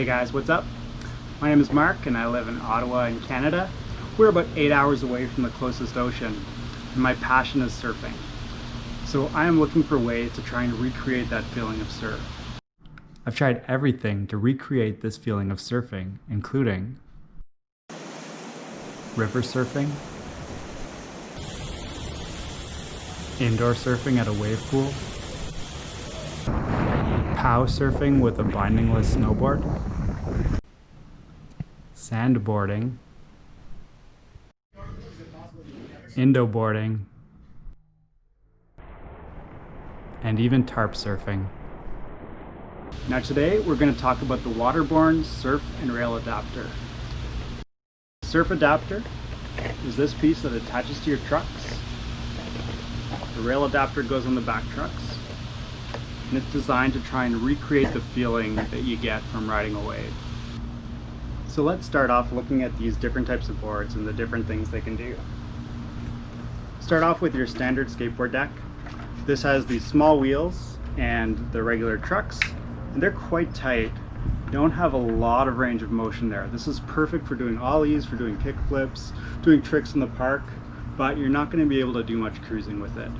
Hey guys, what's up? My name is Mark and I live in Ottawa in Canada. We're about 8 hours away from the closest ocean and my passion is surfing. So I am looking for ways to try and recreate that feeling of surf. I've tried everything to recreate this feeling of surfing, including river surfing, indoor surfing at a wave pool, pow surfing with a bindingless snowboard, sandboarding, Indo-boarding, and even tarp surfing. Now today we're going to talk about the Waterborne Surf and Rail Adapter. Surf Adapter is this piece that attaches to your trucks. The rail adapter goes on the back trucks, and it's designed to try and recreate the feeling that you get from riding a wave. So let's start off looking at these different types of boards and the different things they can do. Start off with your standard skateboard deck. This has these small wheels and the regular trucks, and they're quite tight. You don't have a lot of range of motion there. This is perfect for doing ollies, for doing kick flips, doing tricks in the park, but you're not going to be able to do much cruising with it.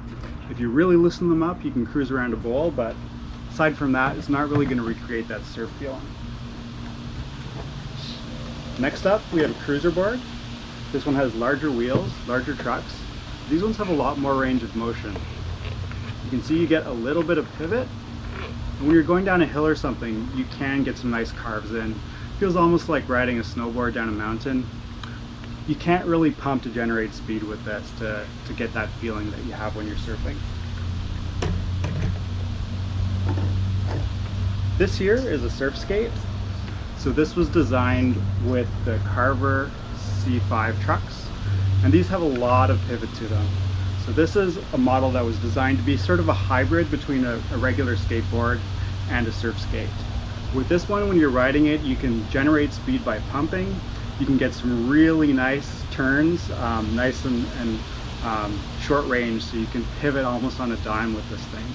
If you really loosen them up, you can cruise around a bowl, but aside from that, it's not really going to recreate that surf feeling. Next up, we have a cruiser board. This one has larger wheels, larger trucks. These ones have a lot more range of motion. You can see you get a little bit of pivot. And when you're going down a hill or something, you can get some nice carves in. It feels almost like riding a snowboard down a mountain. You can't really pump to generate speed with this to get that feeling that you have when you're surfing. This here is a surf skate. So this was designed with the Carver C5 trucks, and these have a lot of pivot to them. So this is a model that was designed to be sort of a hybrid between a regular skateboard and a surf skate. With this one, when you're riding it, you can generate speed by pumping. You can get some really nice turns, nice and short range, so you can pivot almost on a dime with this thing.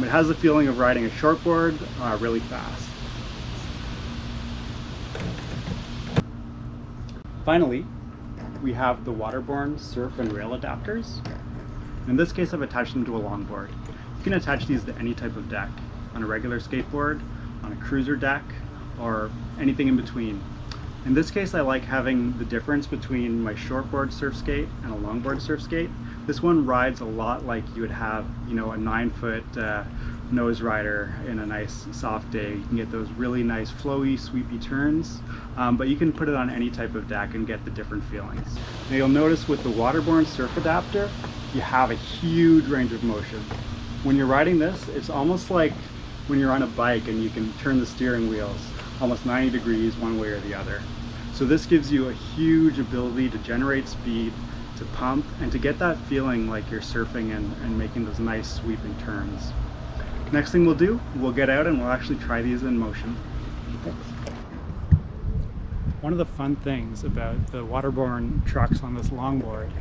It has the feeling of riding a shortboard really fast. Finally, we have the Waterborne Surf and Rail adapters. In this case, I've attached them to a longboard. You can attach these to any type of deck, on a regular skateboard, on a cruiser deck, or anything in between. In this case, I like having the difference between my shortboard surf skate and a longboard surf skate. This one rides a lot like you would have, a 9-foot nose rider in a nice soft day. You can get those really nice flowy, sweepy turns, but you can put it on any type of deck and get the different feelings. Now you'll notice with the Waterborne Surf Adapter, you have a huge range of motion. When you're riding this, it's almost like when you're on a bike and you can turn the steering wheels almost 90 degrees one way or the other. So this gives you a huge ability to generate speed, to pump, and to get that feeling like you're surfing and making those nice sweeping turns. Next thing we'll do, we'll get out and we'll actually try these in motion. One of the fun things about the Waterborne trucks on this longboard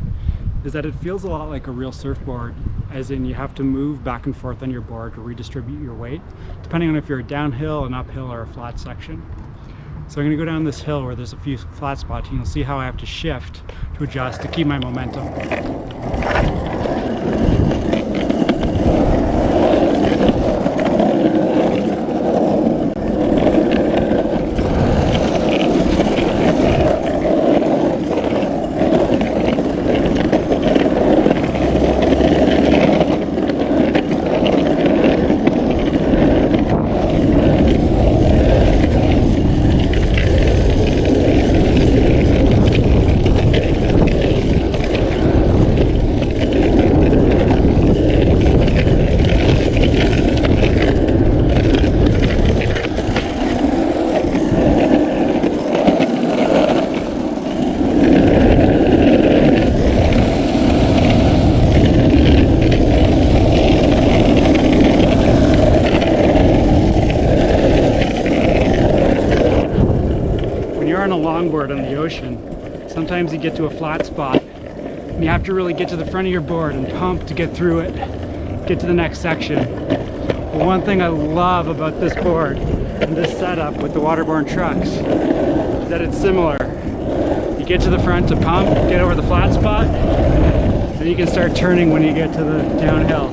is that it feels a lot like a real surfboard, as in you have to move back and forth on your board to redistribute your weight, depending on if you're a downhill, an uphill, or a flat section. So I'm going to go down this hill where there's a few flat spots, and you'll see how I have to shift to adjust to keep my momentum. longboard on the ocean, sometimes you get to a flat spot and you have to really get to the front of your board and pump to get through it, get to the next section. But one thing I love about this board and this setup with the Waterborne trucks is that it's similar. You get to the front to pump, get over the flat spot, then you can start turning when you get to the downhill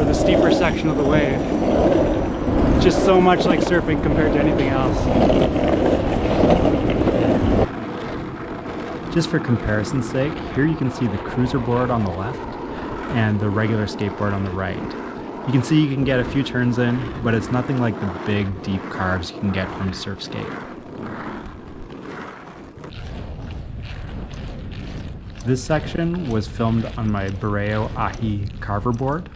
or the steeper section of the wave. Just so much like surfing compared to anything else. Just for comparison's sake, here you can see the cruiser board on the left and the regular skateboard on the right. You can see you can get a few turns in, but it's nothing like the big, deep carves you can get from surf skate. This section was filmed on my Boreo Ahi carver board.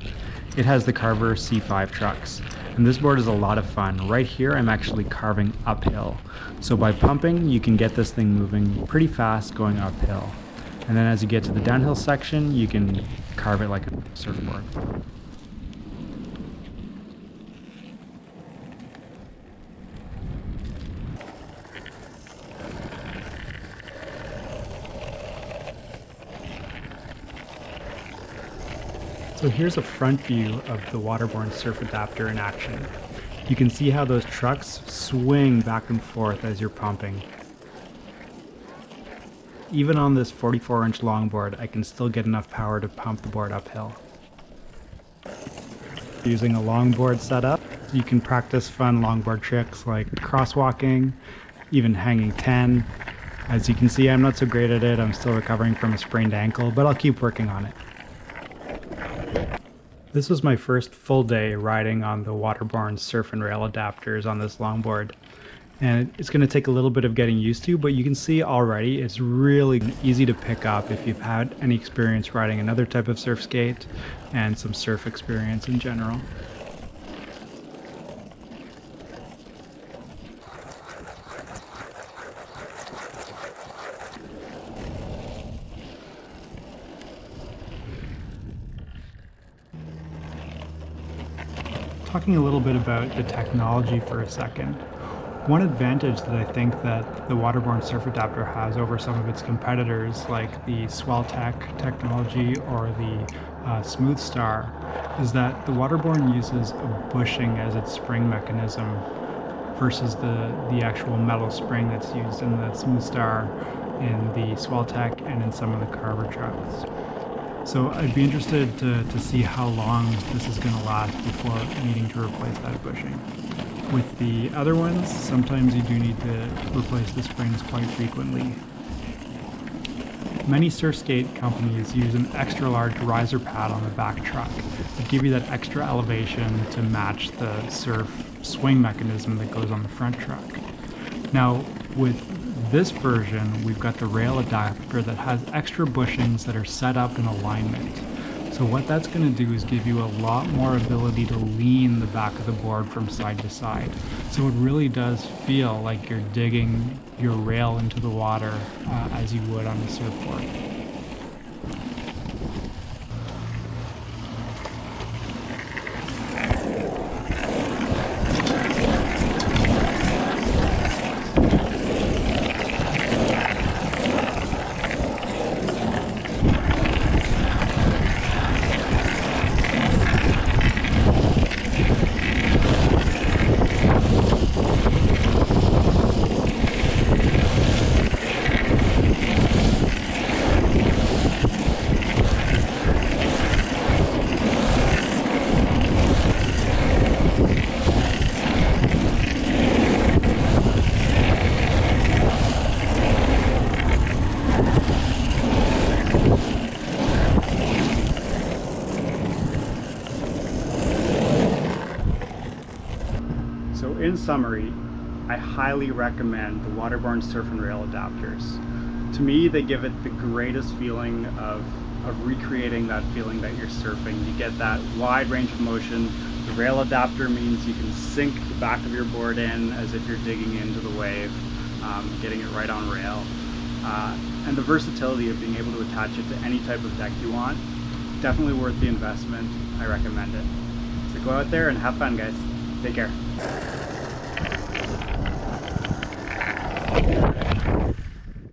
It has the Carver C5 trucks, and this board is a lot of fun. Right here I'm actually carving uphill. So by pumping, you can get this thing moving pretty fast going uphill. And then as you get to the downhill section, you can carve it like a surfboard. So here's a front view of the Waterborne Surf Adapter in action. You can see how those trucks swing back and forth as you're pumping. Even on this 44-inch longboard, I can still get enough power to pump the board uphill. Using a longboard setup, you can practice fun longboard tricks like crosswalking, even hanging 10. As you can see, I'm not so great at it. I'm still recovering from a sprained ankle, but I'll keep working on it. This was my first full day riding on the Waterborne Surf and Rail adapters on this longboard. And it's going to take a little bit of getting used to, but you can see already it's really easy to pick up if you've had any experience riding another type of surf skate and some surf experience in general. Talking a little bit about the technology for a second. One advantage that I think that the Waterborne Surf Adapter has over some of its competitors like the SwellTech technology or the Smooth Star is that the Waterborne uses a bushing as its spring mechanism versus the actual metal spring that's used in the Smooth Star, in the SwellTech, and in some of the Carver trucks. So I'd be interested to see how long this is going to last before needing to replace that bushing. With the other ones, sometimes you do need to replace the springs quite frequently. Many surf skate companies use an extra large riser pad on the back truck to give you that extra elevation to match the surf swing mechanism that goes on the front truck. Now, with this version, we've got the rail adapter that has extra bushings that are set up in alignment. So what that's going to do is give you a lot more ability to lean the back of the board from side to side. So it really does feel like you're digging your rail into the water as you would on a surfboard. So in summary, I highly recommend the Waterborne Surf and Rail adapters. To me, they give it the greatest feeling of recreating that feeling that you're surfing. You get that wide range of motion. The rail adapter means you can sink the back of your board in as if you're digging into the wave, getting it right on rail. And the versatility of being able to attach it to any type of deck you want, definitely worth the investment. I recommend it. So go out there and have fun, guys. Take care.